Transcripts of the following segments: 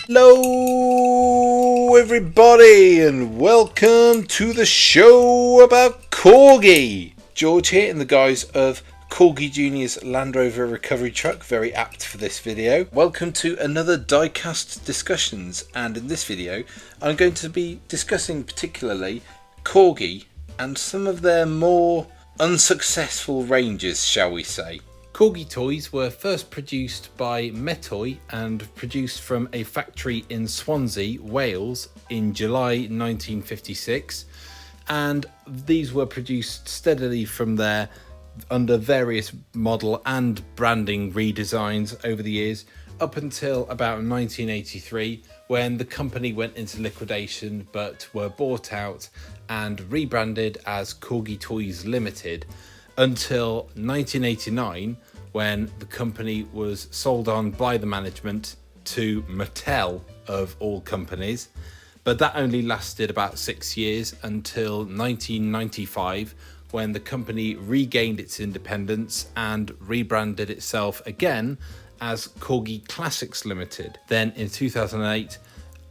Hello everybody and welcome to the show about Corgi. George here in the guise of Corgi Jr.'s Land Rover recovery truck, very apt for this video. Welcome to another Diecast discussions, and in this video I'm going to be discussing particularly Corgi and some of their more unsuccessful ranges, shall we say. Corgi toys were first produced by Metoy and produced from a factory in Swansea, Wales in July 1956, and these were produced steadily from there under various model and branding redesigns over the years up until about 1983, when the company went into liquidation but were bought out and rebranded as Corgi Toys Limited, until 1989, when the company was sold on by the management to Mattel, of all companies. But that only lasted about 6 years until 1995, when the company regained its independence and rebranded itself again as Corgi Classics Limited. Then in 2008,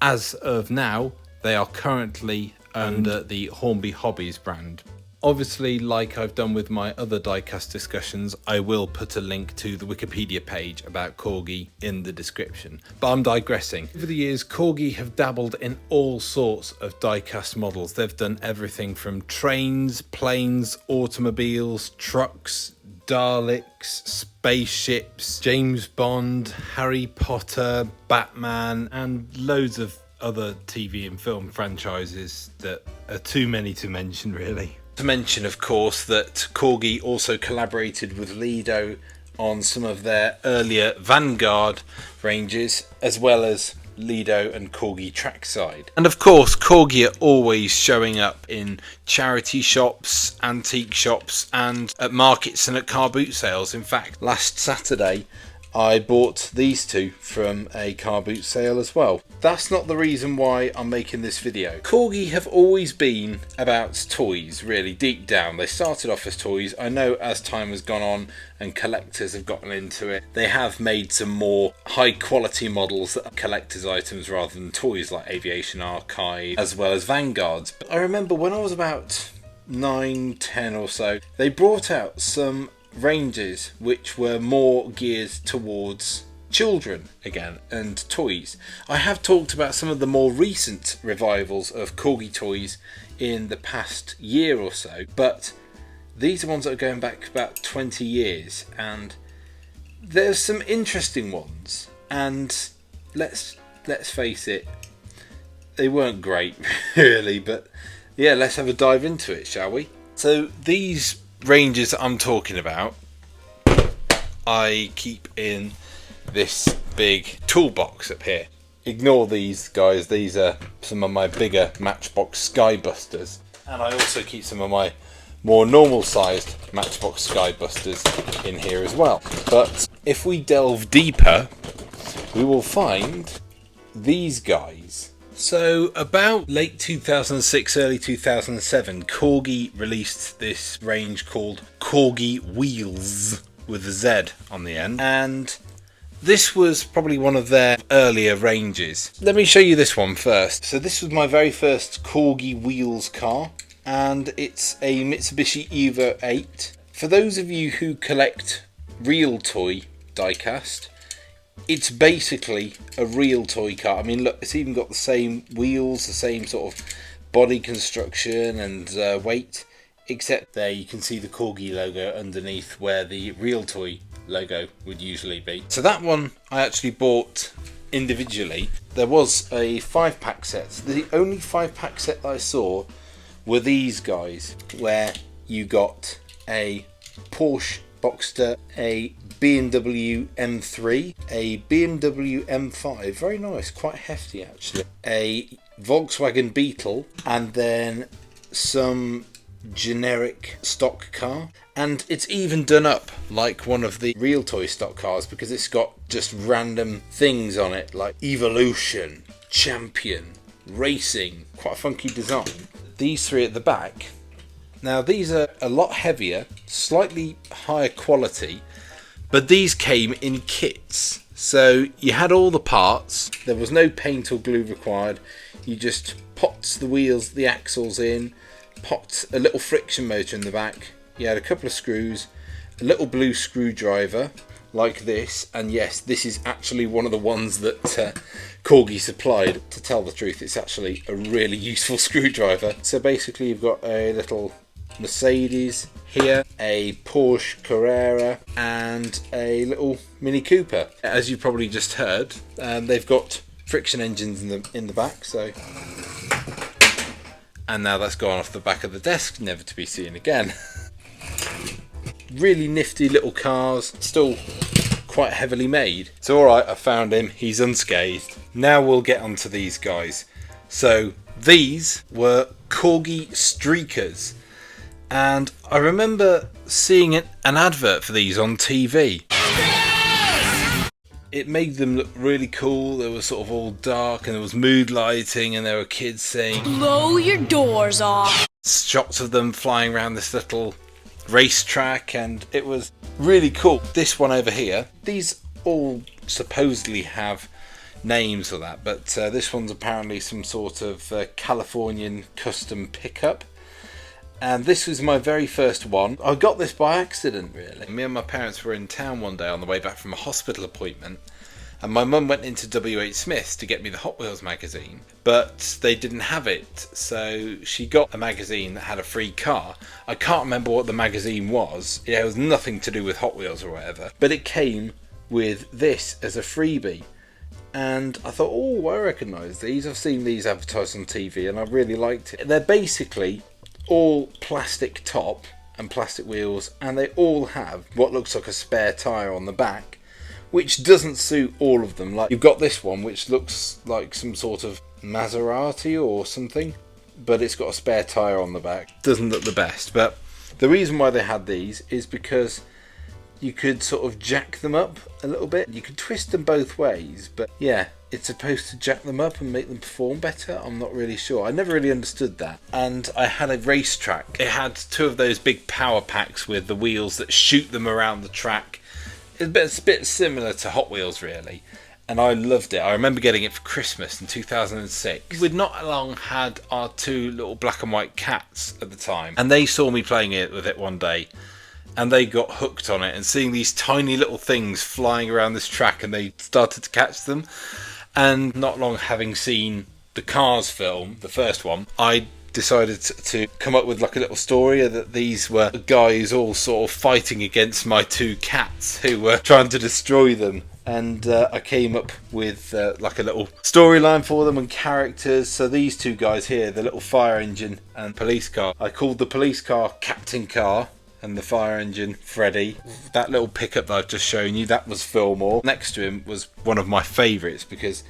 as of now, they are currently under the Hornby Hobbies brand. Obviously, like I've done with my other diecast discussions, I will put a link to the Wikipedia page about Corgi in the description. But I'm digressing. Over the years, Corgi have dabbled in all sorts of diecast models. They've done everything from trains, planes, automobiles, trucks, Daleks, spaceships, James Bond, Harry Potter, Batman, and loads of other TV and film franchises that are too many to mention, really. To mention, of course, that Corgi also collaborated with Lido on some of their earlier Vanguard ranges, as well as Lido and Corgi Trackside. And of course, Corgi are always showing up in charity shops, antique shops, and at markets and at car boot sales. In fact, last Saturday I bought these two from a car boot sale as well. That's not the reason why I'm making this video. Corgi have always been about toys, really, deep down. They started off as toys. I know as time has gone on and collectors have gotten into it, they have made some more high quality models that are collector's items rather than toys, like Aviation Archive as well as Vanguards. But I remember when I was about 9, 10 or so, they brought out some ranges which were more geared towards children again and toys. I have talked about some of the more recent revivals of Corgi toys in the past year or so, but these are ones that are going back about 20 years, and there's some interesting ones, and let's face it, they weren't great really, but yeah, let's have a dive into it, shall we? So these ranges that I'm talking about, I keep in this big toolbox up here. Ignore these guys, these are some of my bigger Matchbox Skybusters, and I also keep some of my more normal sized Matchbox Skybusters in here as well. But if we delve deeper, we will find these guys. So about late 2006, early 2007, Corgi released this range called Corgi Wheels with a Z on the end, and this was probably one of their earlier ranges. Let me show you this one first. So this was my very first Corgi Wheels car, and it's a Mitsubishi Evo 8. For those of you who collect real toy diecast, it's basically a real toy car. I mean, look, it's even got the same wheels, the same sort of body construction and weight, except there you can see the Corgi logo underneath where the real toy logo would usually be. So that one I actually bought individually. There was a 5-pack set. The only 5-pack set that I saw were these guys, where you got a Porsche Boxster, a BMW M3, a BMW M5, very nice, quite hefty actually, a Volkswagen Beetle, and then some generic stock car. And it's even done up like one of the real toy stock cars, because it's got just random things on it like Evolution, Champion, Racing, quite a funky design. These three at the back, now these are a lot heavier, slightly higher quality, but these came in kits. So you had all the parts, there was no paint or glue required, you just popped the wheels, the axles in, popped a little friction motor in the back, you had a couple of screws, a little blue screwdriver like this, and yes, this is actually one of the ones that Corgi supplied. To tell the truth, it's actually a really useful screwdriver. So basically you've got a little Mercedes here, a Porsche Carrera and a little Mini Cooper. As you probably just heard, they've got friction engines in the back, so, and now that's gone off the back of the desk, never to be seen again. Really nifty little cars, still quite heavily made. So alright, I found him, he's unscathed. Now we'll get onto these guys. So these were Corgi Streakers, and I remember seeing an advert for these on TV. It made them look really cool. They were sort of all dark and there was mood lighting and there were kids saying blow your doors off. Shots of them flying around this little racetrack, and it was really cool. This one over here, these all supposedly have names for that, but this one's apparently some sort of Californian custom pickup, and this was my very first one. I got this by accident, really. Me and my parents were in town one day on the way back from a hospital appointment, and my mum went into WH Smith's to get me the Hot Wheels magazine, but they didn't have it, so she got a magazine that had a free car. I can't remember what the magazine was. It was nothing to do with Hot Wheels or whatever, but it came with this as a freebie, and I thought, oh, I recognise these. I've seen these advertised on TV and I really liked it. They're basically all plastic top and plastic wheels, and they all have what looks like a spare tyre on the back, which doesn't suit all of them. Like, you've got this one which looks like some sort of Maserati or something, but it's got a spare tyre on the back. Doesn't look the best, but the reason why they had these is because you could sort of jack them up a little bit. You could twist them both ways, but yeah, it's supposed to jack them up and make them perform better. I'm not really sure. I never really understood that. And I had a racetrack. It had two of those big power packs with the wheels that shoot them around the track. It's a bit similar to Hot Wheels, really, and I loved it. I remember getting it for Christmas in 2006. We'd not long had our two little black and white cats at the time, and they saw me playing with it one day, and they got hooked on it, and seeing these tiny little things flying around this track, and they started to catch them. And not long having seen the Cars film, the first one, I decided to come up with like a little story that these were guys all sort of fighting against my two cats who were trying to destroy them, and I came up with like a little storyline for them and characters. So these two guys here, the little fire engine and police car, I called the police car Captain Car and the fire engine Freddy. That little pickup that I've just shown you, that was Fillmore. Next to him was one of my favourites because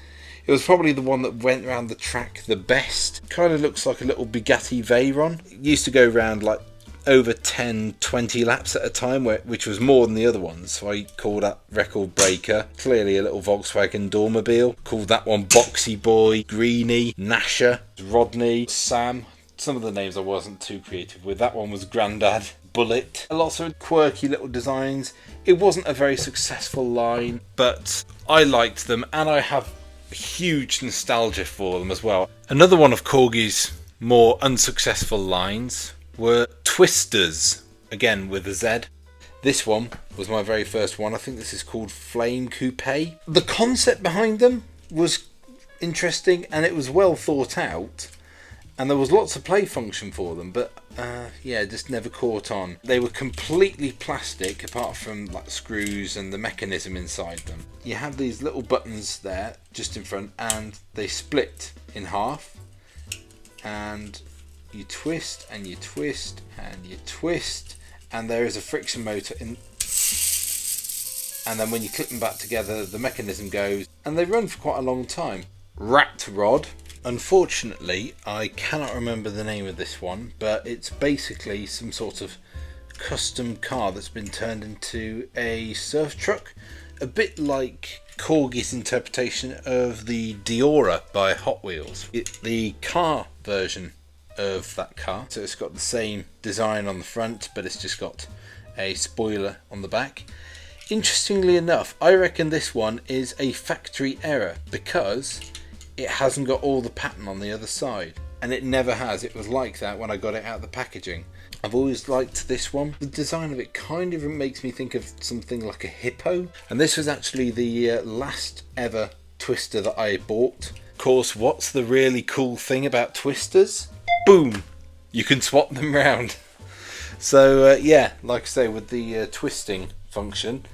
it was probably the one that went around the track the best. Kind of looks like a little Bugatti Veyron. It used to go around like over 10, 20 laps at a time, which was more than the other ones. So I called that Record Breaker. Clearly a little Volkswagen Dormobile. Called that one Boxy Boy, Greenie, Nasher, Rodney, Sam. Some of the names I wasn't too creative with. That one was Grandad, Bullet. Lots of quirky little designs. It wasn't a very successful line, but I liked them, and I have huge nostalgia for them as well. Another one of Corgi's more unsuccessful lines were Twisters, again with a Z. This one was my very first one. I think this is called Flame Coupe. The concept behind them was interesting and it was well thought out, and there was lots of play function for them, but yeah, just never caught on. They were completely plastic apart from like screws and the mechanism inside them. You have these little buttons there just in front, and they split in half, and you twist and you twist and you twist, and there is a friction motor in, and then when you clip them back together the mechanism goes, and they run for quite a long time. Rat Rod. Unfortunately, I cannot remember the name of this one, but it's basically some sort of custom car that's been turned into a surf truck, a bit like Corgi's interpretation of the Diora by Hot Wheels. The car version of that car, so it's got the same design on the front, but it's just got a spoiler on the back. Interestingly enough, I reckon this one is a factory error because it hasn't got all the pattern on the other side. And it never has. It was like that when I got it out of the packaging. I've always liked this one. The design of it kind of makes me think of something like a hippo. And this was actually the last ever twister that I bought. Of course, what's the really cool thing about twisters? Boom! You can swap them round. So yeah, like I say, with the twisting function,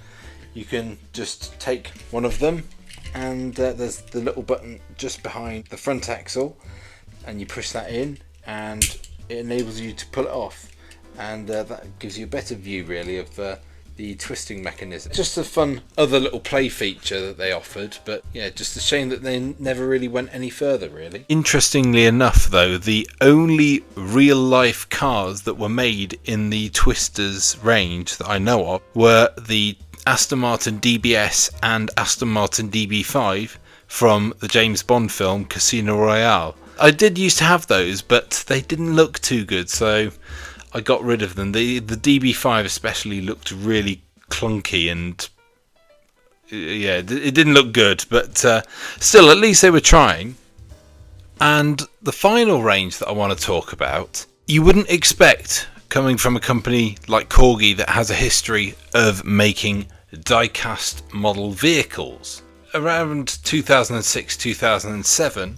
you can just take one of them, and there's the little button just behind the front axle, and you push that in and it enables you to pull it off, and that gives you a better view really of the twisting mechanism. Just a fun other little play feature that they offered, but yeah, just a shame that they never really went any further really. Interestingly enough though, the only real life cars that were made in the Twisters range that I know of were the Aston Martin DBS and Aston Martin DB5 from the James Bond film Casino Royale. I did used to have those, but they didn't look too good, so I got rid of them. The DB5 especially looked really clunky, and yeah, it didn't look good, but still, at least they were trying. And the final range that I want to talk about, you wouldn't expect, coming from a company like Corgi that has a history of making die-cast model vehicles. Around 2006-2007,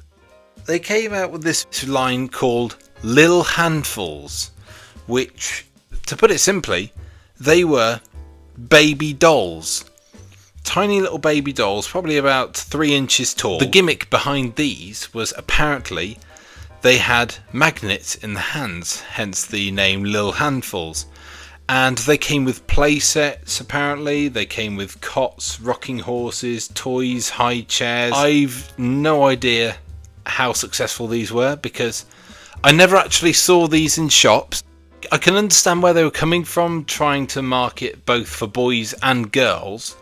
they came out with this line called Lil Handfuls, which, to put it simply, they were baby dolls. Tiny little baby dolls, probably about 3 inches tall. The gimmick behind these was apparently they had magnets in the hands, hence the name Lil Handfuls. And they came with play sets, apparently. They came with cots, rocking horses, toys, high chairs. I've no idea how successful these were because I never actually saw these in shops. I can understand where they were coming from, trying to market both for boys and girls.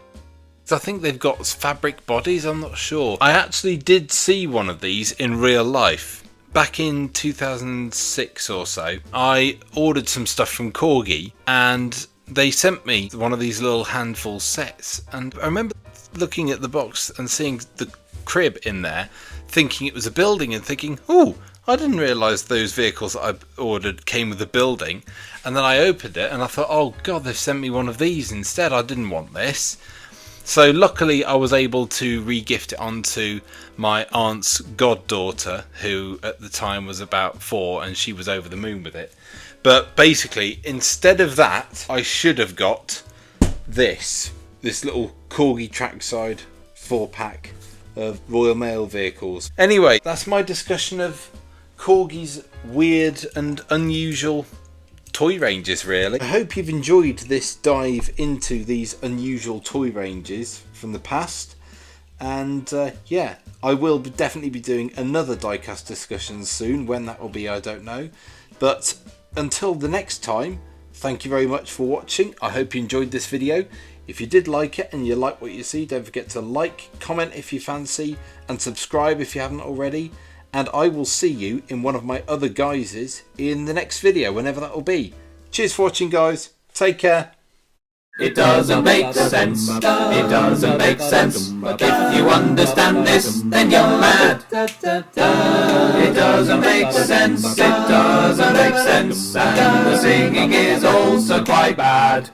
I think they've got fabric bodies, I'm not sure. I actually did see one of these in real life. Back in 2006 or so, I ordered some stuff from Corgi and they sent me one of these little handful sets. And I remember looking at the box and seeing the crib in there, thinking it was a building and thinking, oh, I didn't realise those vehicles that I ordered came with a building. And then I opened it and I thought, oh god, they've sent me one of these instead. I didn't want this. So luckily I was able to re-gift it onto my aunt's goddaughter, who at the time was about 4, and she was over the moon with it. But basically, instead of that, I should have got this little Corgi trackside 4-pack of Royal Mail vehicles. Anyway, that's my discussion of Corgi's weird and unusual toy ranges really. I hope you've enjoyed this dive into these unusual toy ranges from the past, and yeah, I will definitely be doing another diecast discussion soon. When that will be, I don't know, but until the next time, thank you very much for watching. I hope you enjoyed this video. If you did like it and you like what you see, don't forget to like, comment if you fancy, and subscribe if you haven't already. And I will see you in one of my other guises in the next video, whenever that will be. Cheers for watching, guys. Take care. It doesn't make sense. It doesn't make sense. If you understand this, then you're mad. It doesn't make sense. It doesn't make sense. And the singing is also quite bad.